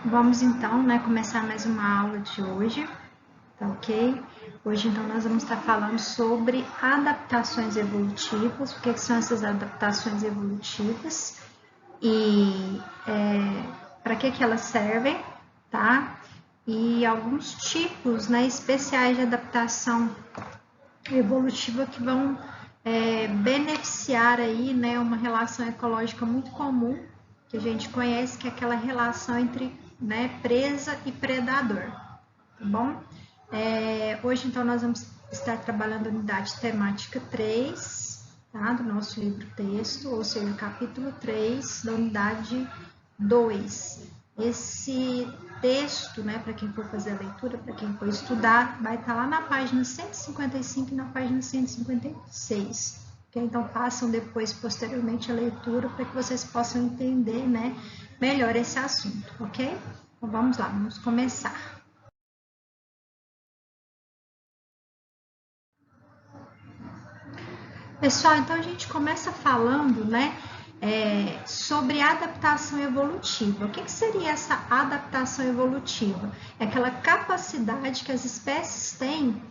Vamos então, começar mais uma aula de hoje, tá ok? Hoje então nós vamos estar falando sobre adaptações evolutivas, o que são essas adaptações evolutivas e para que elas servem, tá? E alguns tipos, especiais de adaptação evolutiva que vão beneficiar aí, uma relação ecológica muito comum que a gente conhece, que é aquela relação entre presa e predador, tá bom? Hoje, então, nós vamos estar trabalhando a unidade temática 3, tá? Do nosso livro texto, ou seja, o capítulo 3 da unidade 2. Esse texto, para quem for fazer a leitura, para quem for estudar, vai estar lá na página 155 e na página 156. Okay? Então, façam depois, posteriormente, a leitura para que vocês possam entender, melhor esse assunto, ok? Então, vamos lá, vamos começar. Pessoal, então a gente começa falando, sobre adaptação evolutiva. O que seria essa adaptação evolutiva? É aquela capacidade que as espécies têm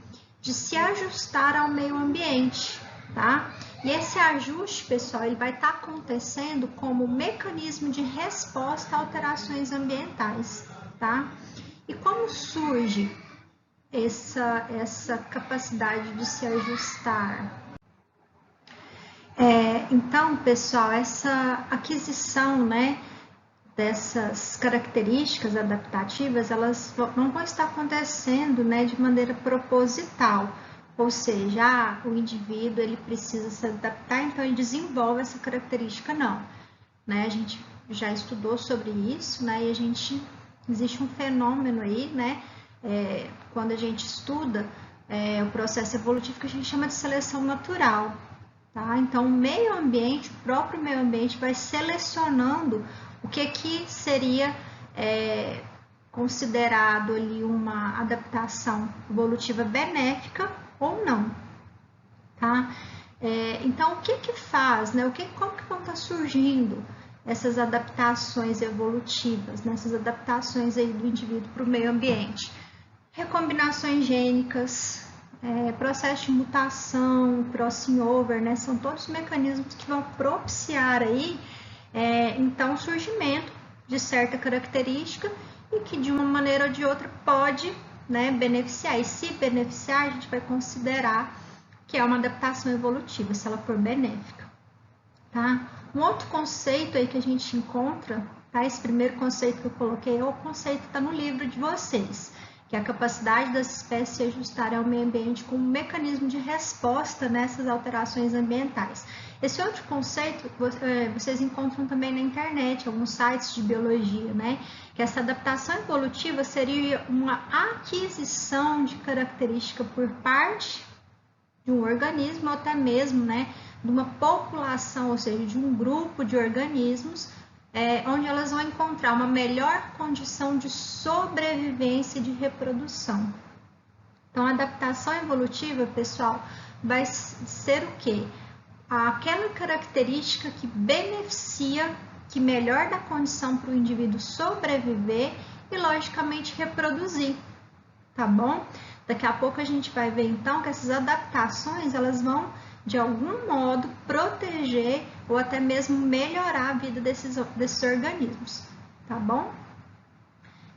de se ajustar ao meio ambiente, tá? E esse ajuste, pessoal, ele vai estar acontecendo como mecanismo de resposta a alterações ambientais, tá? E como surge essa capacidade de se ajustar? Então, pessoal, essa aquisição, dessas características adaptativas, elas não vão estar acontecendo, de maneira proposital, ou seja, o indivíduo ele precisa se adaptar, então ele desenvolve essa característica, não. A gente já estudou sobre isso, e existe um fenômeno aí, quando a gente estuda o processo evolutivo que a gente chama de seleção natural. Tá? Então, o próprio meio ambiente vai selecionando o que seria considerado ali uma adaptação evolutiva benéfica ou não. Tá? Então, o que faz, como que vão estar surgindo essas adaptações evolutivas, essas adaptações aí do indivíduo para o meio ambiente? Recombinações gênicas, processo de mutação, crossing over, são todos mecanismos que vão propiciar aí, então, o surgimento de certa característica e que de uma maneira ou de outra pode beneficiar. E se beneficiar, a gente vai considerar que é uma adaptação evolutiva, se ela for benéfica. Tá? Um outro conceito aí que a gente encontra, tá? Esse primeiro conceito que eu coloquei é o conceito que está no livro de vocês, que é a capacidade das espécies se ajustarem ao meio ambiente como um mecanismo de resposta nessas alterações ambientais. Esse outro conceito vocês encontram também na internet, alguns sites de biologia, que essa adaptação evolutiva seria uma aquisição de característica por parte de um organismo, ou até mesmo, de uma população, ou seja, de um grupo de organismos, onde elas vão encontrar uma melhor condição de sobrevivência e de reprodução. Então, a adaptação evolutiva, pessoal, vai ser o quê? Aquela característica que beneficia, que melhora a condição para o indivíduo sobreviver e, logicamente, reproduzir, tá bom? Daqui a pouco a gente vai ver, então, que essas adaptações, elas vão, de algum modo, proteger ou até mesmo melhorar a vida desses organismos, tá bom?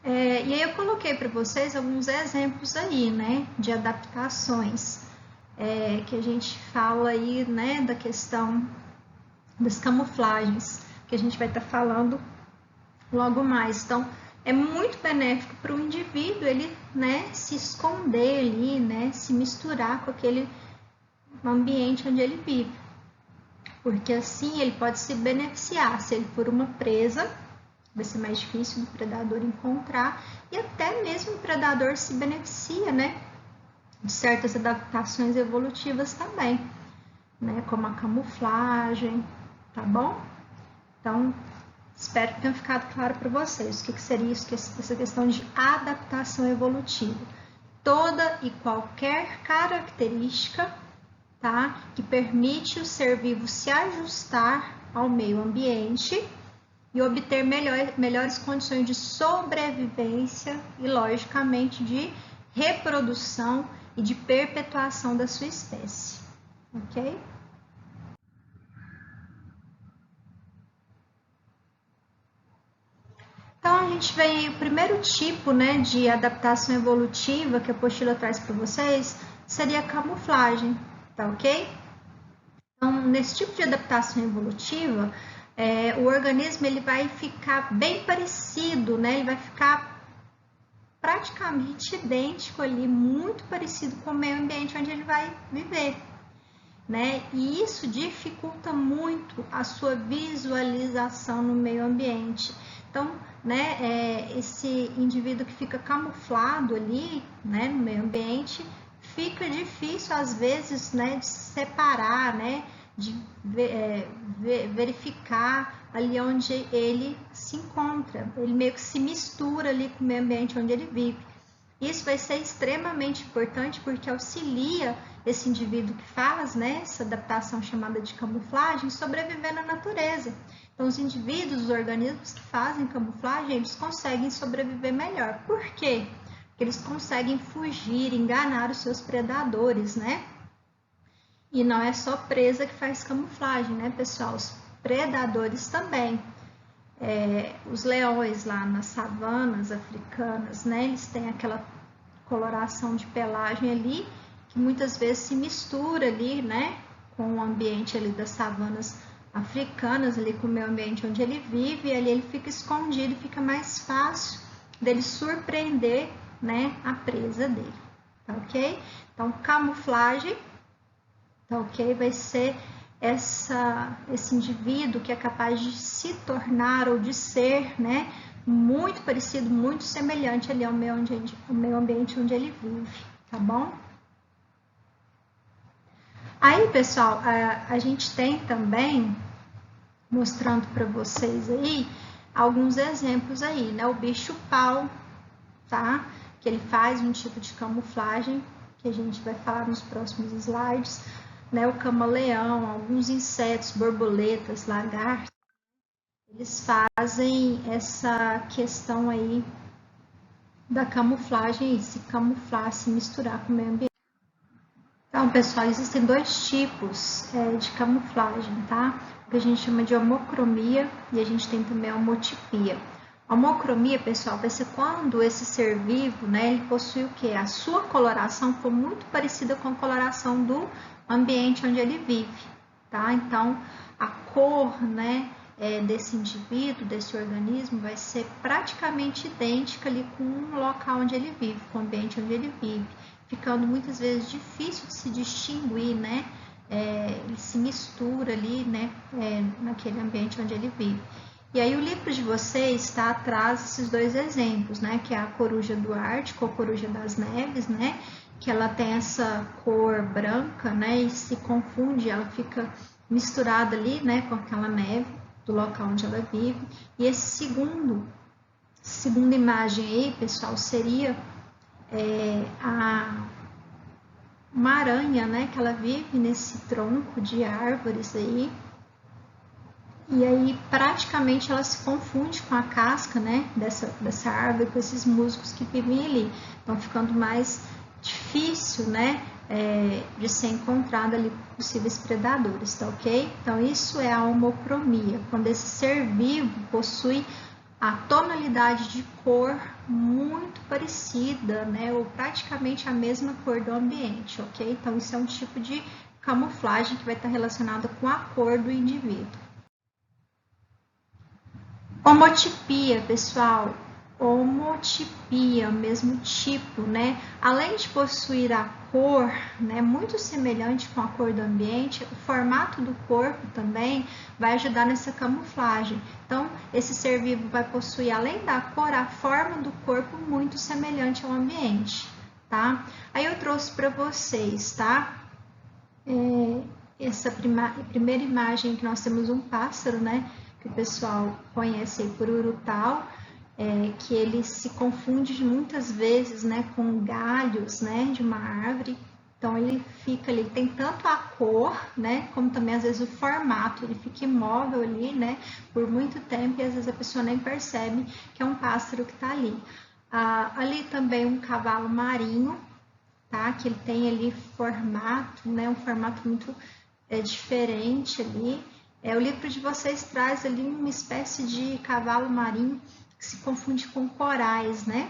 E aí eu coloquei para vocês alguns exemplos aí, de adaptações, que a gente fala aí, da questão das camuflagens, que a gente vai estar falando logo mais. Então, é muito benéfico para o indivíduo ele, se esconder ali, se misturar com aquele ambiente onde ele vive, porque assim ele pode se beneficiar. Se ele for uma presa, vai ser mais difícil do predador encontrar, e até mesmo o predador se beneficia, de certas adaptações evolutivas também, como a camuflagem, tá bom? Então, espero que tenha ficado claro para vocês o que seria isso, essa questão de adaptação evolutiva. Toda e qualquer característica, tá, que permite o ser vivo se ajustar ao meio ambiente, e obter melhores condições de sobrevivência e, logicamente, de reprodução e de perpetuação da sua espécie, ok? Então, a gente vem, o primeiro tipo, né, de adaptação evolutiva que a apostila traz para vocês seria a camuflagem, tá ok? Então, nesse tipo de adaptação evolutiva, o organismo ele vai ficar bem parecido, né? Ele vai ficar praticamente idêntico ali, muito parecido com o meio ambiente onde ele vai viver, né? E isso dificulta muito a sua visualização no meio ambiente. Então, né, esse indivíduo que fica camuflado ali, né, no meio ambiente, fica difícil às vezes, né, de separar, né, de verificar ali onde ele se encontra. Ele meio que se mistura ali com o meio ambiente onde ele vive. Isso vai ser extremamente importante porque auxilia esse indivíduo que faz, né, essa adaptação chamada de camuflagem, sobreviver na natureza. Então, os indivíduos, os organismos que fazem camuflagem, eles conseguem sobreviver melhor. Por quê? Porque eles conseguem fugir, enganar os seus predadores, né? E não é só presa que faz camuflagem, né, pessoal? Os predadores também. Os leões lá nas savanas africanas, né? Eles têm aquela coloração de pelagem ali, que muitas vezes se mistura ali, né? Com o ambiente ali das savanas africanas, ali com o meio ambiente onde ele vive, e ali ele fica escondido e fica mais fácil dele surpreender, né? A presa dele, tá ok? Então, camuflagem, tá ok? Vai ser esse indivíduo que é capaz de se tornar ou de ser, né, muito parecido, muito semelhante ali ao meio ambiente onde ele vive, tá bom? Aí, pessoal, a gente tem também, mostrando para vocês aí, alguns exemplos aí, né? O bicho-pau, tá? Que ele faz um tipo de camuflagem, que a gente vai falar nos próximos slides, né? O camaleão, alguns insetos, borboletas, lagartos, eles fazem essa questão aí da camuflagem, se camuflar, se misturar com o meio ambiente. Então, pessoal, existem dois tipos de camuflagem, tá? O que a gente chama de homocromia e a gente tem também a homotipia. A homocromia, pessoal, vai ser quando esse ser vivo, né, ele possui o quê? A sua coloração for muito parecida com a coloração do ambiente onde ele vive, tá? Então, a cor, né, desse indivíduo, desse organismo, vai ser praticamente idêntica ali com o local onde ele vive, com o ambiente onde ele vive, ficando muitas vezes difícil de se distinguir, né? Ele se mistura ali, né, naquele ambiente onde ele vive. E aí o livro de vocês está atrás desses dois exemplos, né, que é a coruja do Ártico, ou coruja das neves, né, que ela tem essa cor branca, né, e se confunde, ela fica misturada ali, né, com aquela neve do local onde ela vive. E esse segunda imagem aí, pessoal, seria uma aranha, né, que ela vive nesse tronco de árvores aí, e aí praticamente ela se confunde com a casca, né, dessa árvore, com esses musgos que vivem ali, então ficando mais difícil, né, de ser encontrada ali por possíveis predadores, tá ok? Então isso é a homocromia, quando esse ser vivo possui a tonalidade de cor muito parecida, né, ou praticamente a mesma cor do ambiente, ok? Então isso é um tipo de camuflagem que vai estar relacionada com a cor do indivíduo. Homotipia, pessoal, homotipia, mesmo tipo, né? Além de possuir a cor, né, muito semelhante com a cor do ambiente, o formato do corpo também vai ajudar nessa camuflagem. Então, esse ser vivo vai possuir, além da cor, a forma do corpo muito semelhante ao ambiente, tá? Aí eu trouxe para vocês, tá? Essa primeira imagem que nós temos um pássaro, né? Que o pessoal conhece aí por urutau, que ele se confunde muitas vezes, né, com galhos, né, de uma árvore. Então ele fica ali, tem tanto a cor, né, como também às vezes o formato, ele fica imóvel ali, né, por muito tempo e às vezes a pessoa nem percebe que é um pássaro que está ali. Ali também um cavalo marinho, tá, que ele tem ali formato, né, um formato muito diferente ali. O livro de vocês traz ali uma espécie de cavalo marinho que se confunde com corais, né?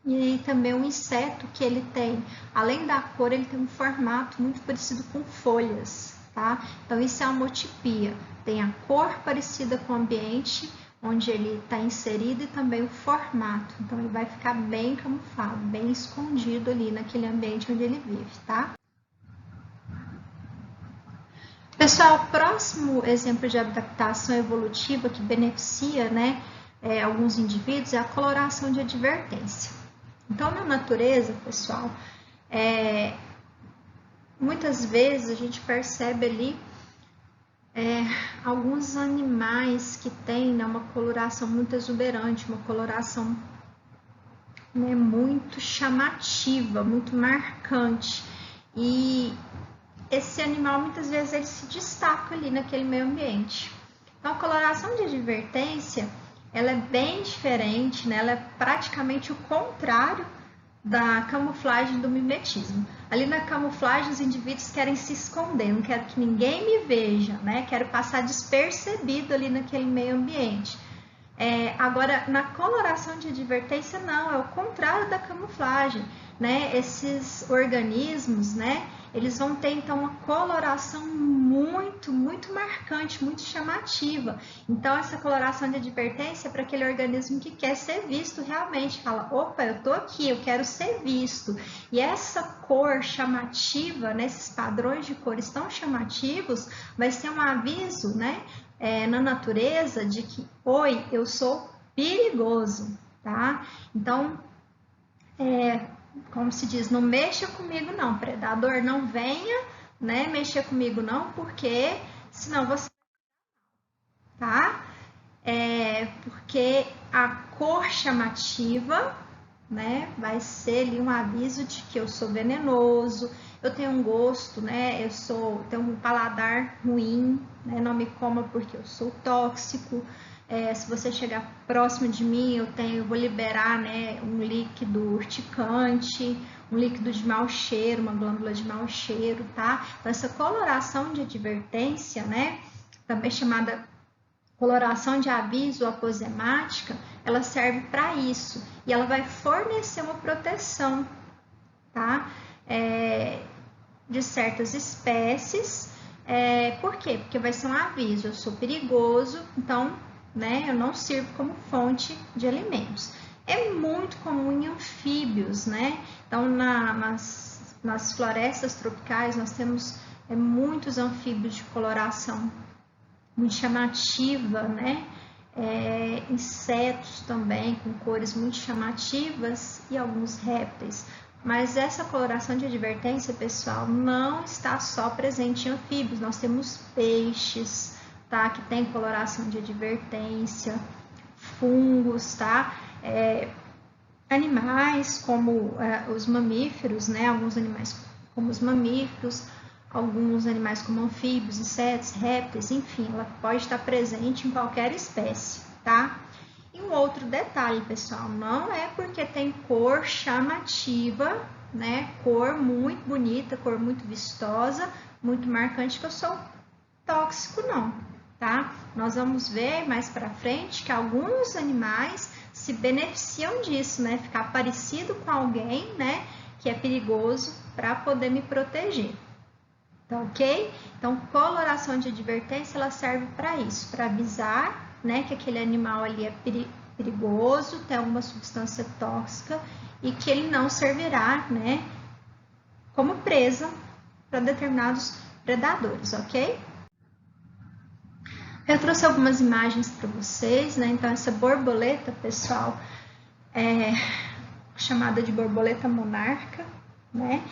E também um inseto que ele tem, além da cor, ele tem um formato muito parecido com folhas, tá? Então isso é a homotipia, tem a cor parecida com o ambiente onde ele está inserido e também o formato, então ele vai ficar bem camuflado, bem escondido ali naquele ambiente onde ele vive, tá? Pessoal, próximo exemplo de adaptação evolutiva que beneficia, né, alguns indivíduos é a coloração de advertência. Então, na natureza, pessoal, muitas vezes a gente percebe ali alguns animais que têm, né, uma coloração muito exuberante, uma coloração, né, muito chamativa, muito marcante. E esse animal, muitas vezes, ele se destaca ali naquele meio ambiente. Então, a coloração de advertência, ela é bem diferente, né? Ela é praticamente o contrário da camuflagem do mimetismo. Ali na camuflagem, os indivíduos querem se esconder, não quero que ninguém me veja, né? Quero passar despercebido ali naquele meio ambiente. Agora, na coloração de advertência, não, é o contrário da camuflagem, né? Esses organismos, né? Eles vão ter, então, uma coloração muito, muito marcante, muito chamativa. Então, essa coloração de advertência é para aquele organismo que quer ser visto realmente. Fala, opa, eu tô aqui, eu quero ser visto. E essa cor chamativa, né? Esses padrões de cores tão chamativos, vai ser um aviso, né? Na natureza de que, oi, eu sou perigoso, tá? Então, como se diz, não mexa comigo não, predador, não venha, né, mexer comigo não, porque senão você, tá? Porque a cor chamativa, né, vai ser ali um aviso de que eu sou venenoso, eu tenho um gosto, né, tenho um paladar ruim, né, não me coma porque eu sou tóxico. Se você chegar próximo de mim, eu vou liberar, né, um líquido urticante, um líquido de mau cheiro, uma glândula de mau cheiro, tá? Então, essa coloração de advertência, né, também chamada coloração de aviso aposemática, ela serve para isso e ela vai fornecer uma proteção, tá? De certas espécies. Por quê? Porque vai ser um aviso, eu sou perigoso, então, né, eu não sirvo como fonte de alimentos. É muito comum em anfíbios, né? Então, nas florestas tropicais, nós temos muitos anfíbios de coloração muito chamativa, né? Insetos também com cores muito chamativas e alguns répteis. Mas essa coloração de advertência, pessoal, não está só presente em anfíbios. Nós temos peixes, tá? Que tem coloração de advertência, fungos, tá? Animais como os mamíferos, né? Alguns animais como os mamíferos, alguns animais como anfíbios, insetos, répteis, enfim, ela pode estar presente em qualquer espécie, tá? E um outro detalhe, pessoal, não é porque tem cor chamativa, né? Cor muito bonita, cor muito vistosa, muito marcante, que eu sou tóxico, não, tá? Nós vamos ver mais pra frente que alguns animais se beneficiam disso, né? Ficar parecido com alguém, né? Que é perigoso para poder me proteger. Tá ok? Então, coloração de advertência, ela serve para isso, para avisar, né, que aquele animal ali é perigoso, tem alguma substância tóxica e que ele não servirá, né, como presa para determinados predadores, ok? Eu trouxe algumas imagens para vocês, né? Então, essa borboleta, pessoal, é chamada de borboleta monarca, né?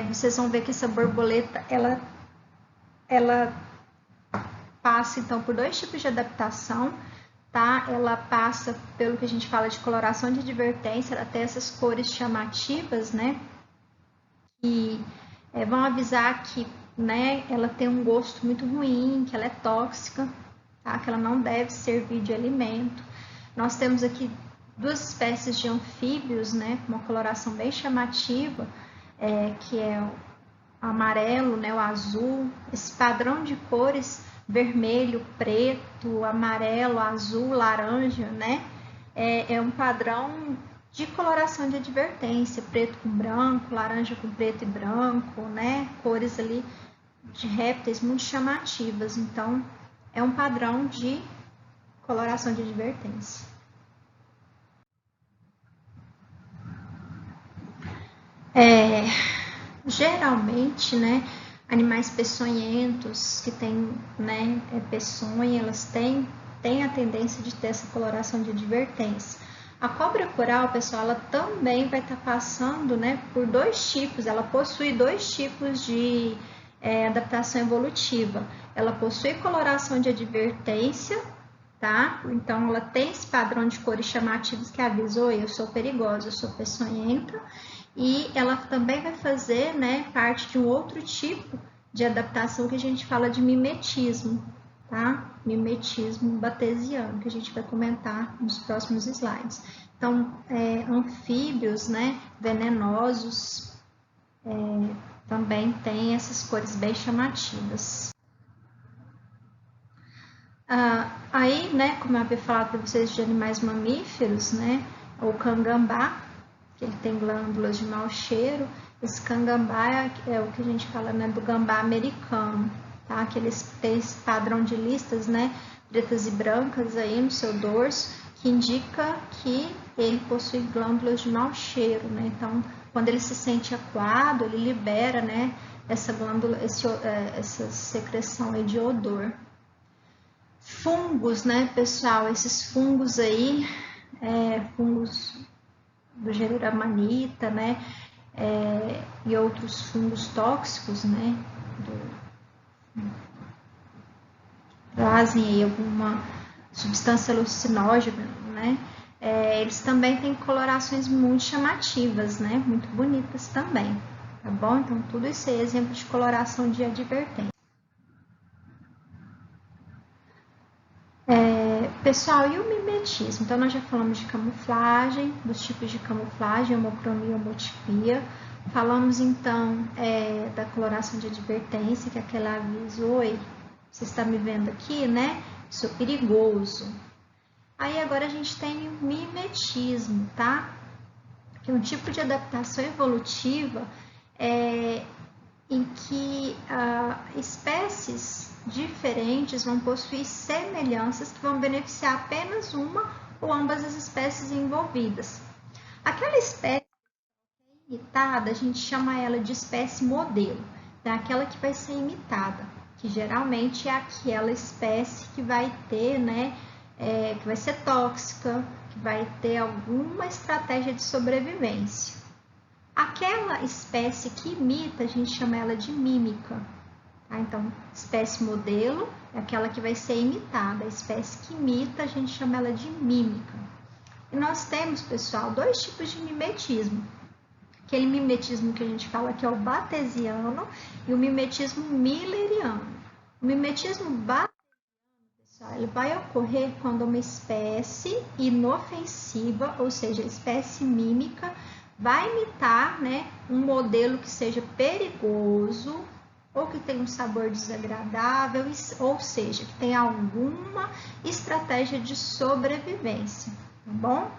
Vocês vão ver que essa borboleta, ela passa, então, por dois tipos de adaptação, tá? Ela passa pelo que a gente fala de coloração de advertência, ela tem essas cores chamativas, né? e vão avisar que, né, ela tem um gosto muito ruim, que ela é tóxica, tá? Que ela não deve servir de alimento. Nós temos aqui duas espécies de anfíbios, né, com uma coloração bem chamativa, que é o amarelo, né, o azul, esse padrão de cores vermelho, preto, amarelo, azul, laranja, né, é um padrão de coloração de advertência, preto com branco, laranja com preto e branco, né, cores ali de répteis muito chamativas. Então, é um padrão de coloração de advertência. Geralmente, né, animais peçonhentos que têm, né, peçonha, elas têm a tendência de ter essa coloração de advertência. A cobra coral, pessoal, ela também vai estar passando, né, por dois tipos, ela possui dois tipos de adaptação evolutiva. Ela possui coloração de advertência, tá? Então, ela tem esse padrão de cores chamativos que avisa, oi, eu sou perigosa, eu sou peçonhenta, e ela também vai fazer, né, parte de um outro tipo de adaptação que a gente fala de mimetismo, tá? Mimetismo batesiano, que a gente vai comentar nos próximos slides. Então, anfíbios, né, venenosos, também tem essas cores bem chamativas. Aí, né, como eu havia falado para vocês de animais mamíferos, né, o cangambá, que ele tem glândulas de mau cheiro. Esse cangambá é o que a gente fala, né, do gambá americano, tá? Que eles têm esse padrão de listas, né, pretas e brancas aí no seu dorso, que indica que ele possui glândulas de mau cheiro, né? Então, quando ele se sente acuado, ele libera, né, essa glândula, essa secreção aí de odor. Fungos, né, pessoal? Esses fungos aí, fungos do gênero Amanita, né, e outros fungos tóxicos, né, trazem aí alguma substância alucinógena, né, eles também têm colorações muito chamativas, né, muito bonitas também, tá bom? Então, tudo isso é exemplo de coloração de advertência. Pessoal, e o mimetismo? Então, nós já falamos de camuflagem, dos tipos de camuflagem, homocromia e homotipia. Falamos, então, da coloração de advertência, que é aquele aviso, oi, você está me vendo aqui, né? Sou perigoso. Aí, agora a gente tem o mimetismo, tá? Que é um tipo de adaptação evolutiva em que espécies diferentes vão possuir semelhanças que vão beneficiar apenas uma ou ambas as espécies envolvidas. Aquela espécie imitada, a gente chama ela de espécie modelo, é aquela que vai ser imitada, que geralmente é aquela espécie que vai ter, né, que vai ser tóxica, que vai ter alguma estratégia de sobrevivência. Aquela espécie que imita, a gente chama ela de mímica. Tá? Então, espécie modelo é aquela que vai ser imitada. A espécie que imita, a gente chama ela de mímica. E nós temos, pessoal, dois tipos de mimetismo. Aquele mimetismo que a gente fala que é o batesiano e o mimetismo milleriano. O mimetismo batesiano, pessoal, ele vai ocorrer quando uma espécie inofensiva, ou seja, espécie mímica, vai imitar, né, um modelo que seja perigoso ou que tenha um sabor desagradável, ou seja, que tenha alguma estratégia de sobrevivência, tá bom?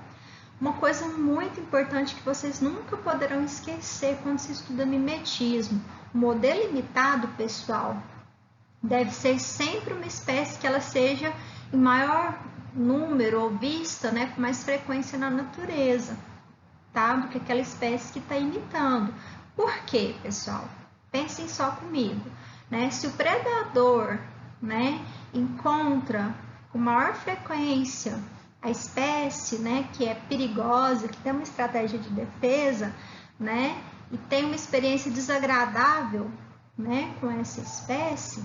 Uma coisa muito importante que vocês nunca poderão esquecer quando se estuda mimetismo, o modelo imitado, pessoal, deve ser sempre uma espécie que ela seja em maior número ou vista, né, com mais frequência na natureza, tá? Do que aquela espécie que está imitando. Por quê, pessoal? Pensem só comigo, né? Se o predador, né, encontra com maior frequência a espécie, né, que é perigosa, que tem uma estratégia de defesa, né, e tem uma experiência desagradável, né, com essa espécie,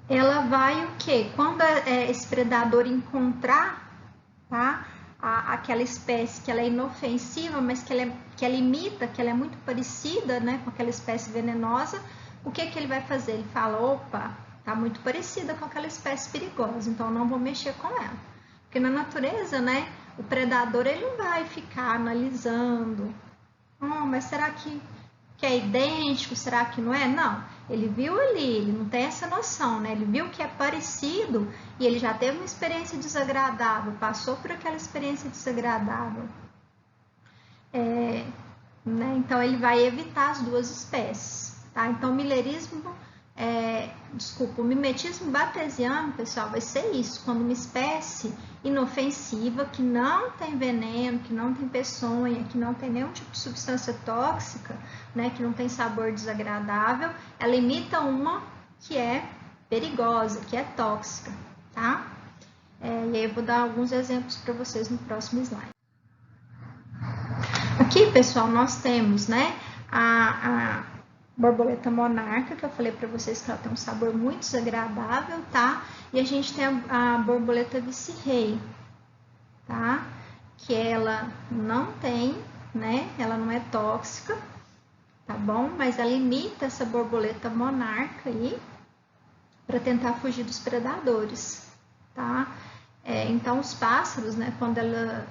ela vai o quê? Quando esse predador encontrar, tá, aquela espécie que ela é inofensiva, mas que ela imita, que ela é muito parecida, né, com aquela espécie venenosa, o que ele vai fazer? Ele fala, opa, tá muito parecida com aquela espécie perigosa, então não vou mexer com ela. Porque na natureza, né, o predador ele não vai ficar analisando, mas será que é idêntico, será que não é? Não, ele viu ali, ele não tem essa noção, né? Ele viu que é parecido e ele já teve uma experiência desagradável, passou por aquela experiência desagradável. Né? Então, ele vai evitar as duas espécies, tá? Então, o mimetismo batesiano, pessoal, vai ser isso, quando uma espécie inofensiva, que não tem veneno, que não tem peçonha, que não tem nenhum tipo de substância tóxica, né, que não tem sabor desagradável, ela imita uma que é perigosa, que é tóxica, tá? E aí eu vou dar alguns exemplos para vocês no próximo slide. Aqui, pessoal, nós temos, né, a borboleta monarca, que eu falei para vocês que ela tem um sabor muito desagradável, tá? E a gente tem a borboleta vice-rei, tá? Que ela não tem, né? Ela não é tóxica, tá bom? Mas ela imita essa borboleta monarca aí para tentar fugir dos predadores, tá? Então, os pássaros, né? Quando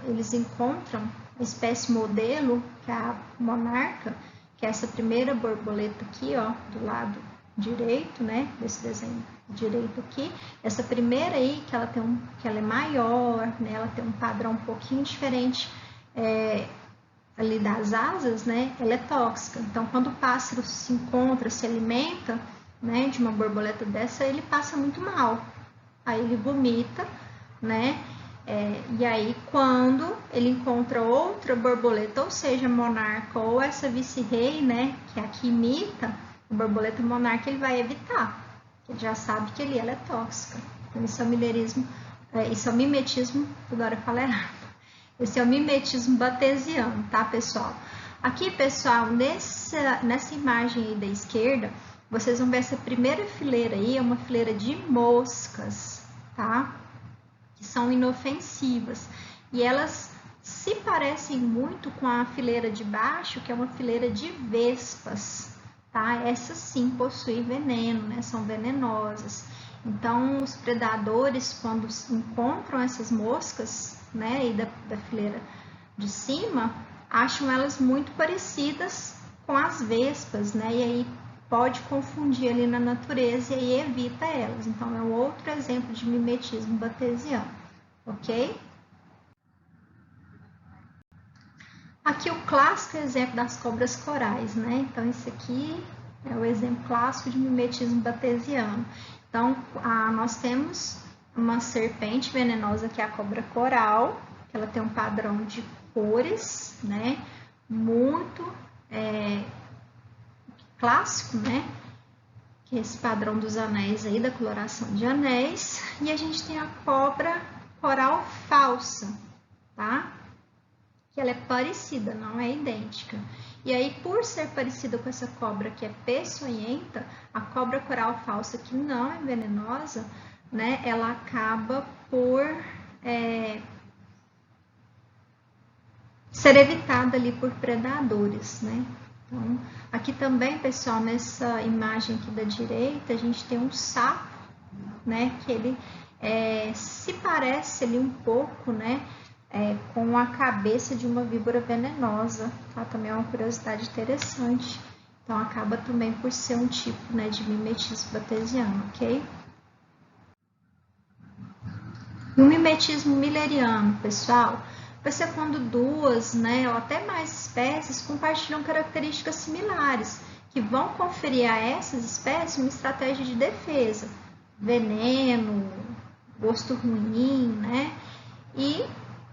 eles encontram a espécie modelo, que é a monarca, que é essa primeira borboleta aqui, ó, do lado direito, né, desse desenho direito aqui, essa primeira aí, que ela é maior, né, ela tem um padrão um pouquinho diferente ali das asas, né, ela é tóxica. Então, quando o pássaro se encontra, se alimenta, né, de uma borboleta dessa, ele passa muito mal. Aí ele vomita, né, e aí, quando ele encontra outra borboleta, ou seja, monarca ou essa vice-rei, né, que aqui imita a borboleta monarca, ele vai evitar. Ele já sabe que ela é tóxica. Então, isso é o mimetismo, toda hora eu falo errado. Esse é o mimetismo batesiano, tá, pessoal? Aqui, pessoal, nessa imagem aí da esquerda, vocês vão ver essa primeira fileira aí, é uma fileira de moscas, tá? Que são inofensivas. E elas se parecem muito com a fileira de baixo, que é uma fileira de vespas, tá? Essas sim possuem veneno, né? São venenosas. Então, os predadores, quando encontram essas moscas, né, e da fileira de cima, acham elas muito parecidas com as vespas, né? E aí pode confundir ali na natureza e aí evita elas. Então, é um outro exemplo de mimetismo batesiano, ok? Aqui o clássico exemplo das cobras corais, né? Então, esse aqui é o exemplo clássico de mimetismo batesiano. Então, nós temos uma serpente venenosa que é a cobra coral, que ela tem um padrão de cores, né? Muito clássico, né? Que é esse padrão dos anéis aí, da coloração de anéis. E a gente tem a cobra coral falsa, tá? Que ela é parecida, não é idêntica. E aí, por ser parecida com essa cobra que é peçonhenta, a cobra coral falsa, que não é venenosa, né? Ela acaba por ser evitada ali por predadores, né? Então, aqui também, pessoal, nessa imagem aqui da direita, a gente tem um sapo, né? Que ele se parece ali um pouco, né? Com a cabeça de uma víbora venenosa, tá? Também é uma curiosidade interessante. Então, acaba também por ser um tipo, né, de mimetismo batesiano, ok? E o mimetismo milleriano, pessoal, vai ser quando duas, né, ou até mais espécies compartilham características similares, que vão conferir a essas espécies uma estratégia de defesa, veneno, gosto ruim, né? E,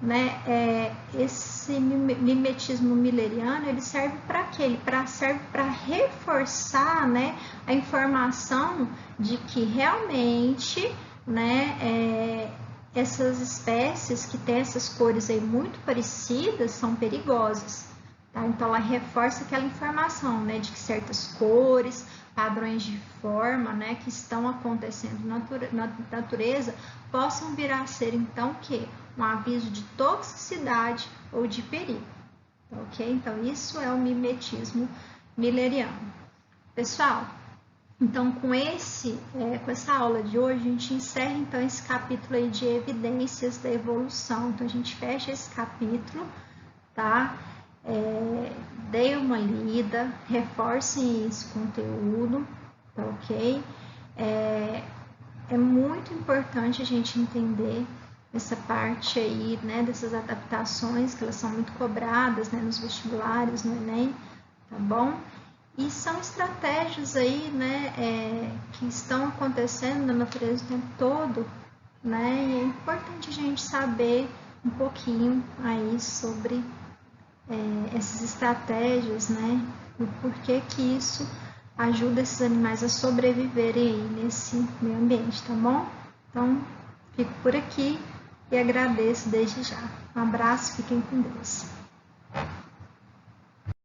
né, esse mimetismo milleriano, ele serve para quê? Ele serve para reforçar, né, a informação de que realmente, né, essas espécies que têm essas cores aí muito parecidas são perigosas, tá? Então, ela reforça aquela informação, né, de que certas cores, padrões de forma, né, que estão acontecendo na natureza, possam vir a ser, então, o quê? um aviso de toxicidade ou de perigo, ok? Então, isso é o mimetismo milleriano. Pessoal, então com essa aula de hoje, a gente encerra então esse capítulo aí de evidências da evolução. Então, a gente fecha esse capítulo, tá? Dê uma lida, reforcem esse conteúdo, tá ok? É muito importante a gente entender essa parte aí, né, dessas adaptações, que elas são muito cobradas, né, nos vestibulares, no Enem, tá bom? E são estratégias aí, né, que estão acontecendo na natureza o tempo todo, né, e é importante a gente saber um pouquinho aí sobre essas estratégias, né, e por que que isso ajuda esses animais a sobreviverem aí nesse meio ambiente, tá bom? Então, fico por aqui e agradeço desde já. Um abraço, fiquem com Deus.